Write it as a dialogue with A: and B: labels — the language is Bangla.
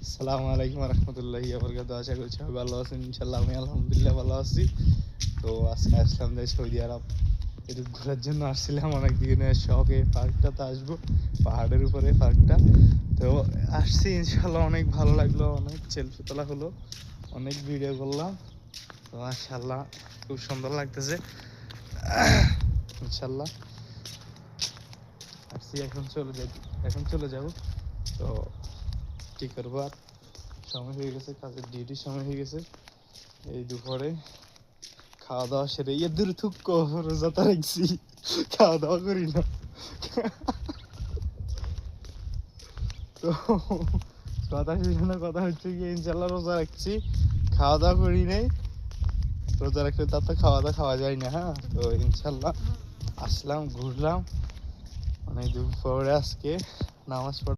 A: আসসালামু আলাইকুম রহমতুল্লাহি বারাকাতুহু। আশা করি সবাই ভালো আছেন। ইনশাল্লাহ আমি আলহামদুলিল্লাহ ভালো আছি। তো আজকে আসলাম যে সৌদি আরব একটু ঘোরার জন্য আসছিলাম, অনেক দিনের শখে পার্কটাতে আসবো, পাহাড়ের উপরে পার্কটা। তো আসছি, ইনশাল্লাহ অনেক ভালো লাগলো, অনেক সেলফি তোলা হলো, অনেক ভিডিও করলাম। তো মাশাআল্লাহ খুব সুন্দর লাগতেছে। ইনশাল্লাহ আসছি, এখন চলে যাব। তো কি করবো আর, সময় হয়ে গেছে, কাজের ডিউটির সময় হয়ে গেছে। এই দুপুরে খাওয়া দাওয়া সেরে দূর থুক রোজাটা রাখছি, খাওয়া দাওয়া করি না। তো কথা শেষ না, কথা হচ্ছে কি, ইনশাল্লাহ রোজা রাখছি, খাওয়া দাওয়া করি নাই। রোজা রাখলে তার তো খাওয়া দাওয়া খাওয়া যায় না। হ্যাঁ, তো ইনশাল্লাহ আসলাম, ঘুরলাম অনেক দূর পরে, আজকে নামাজ পড়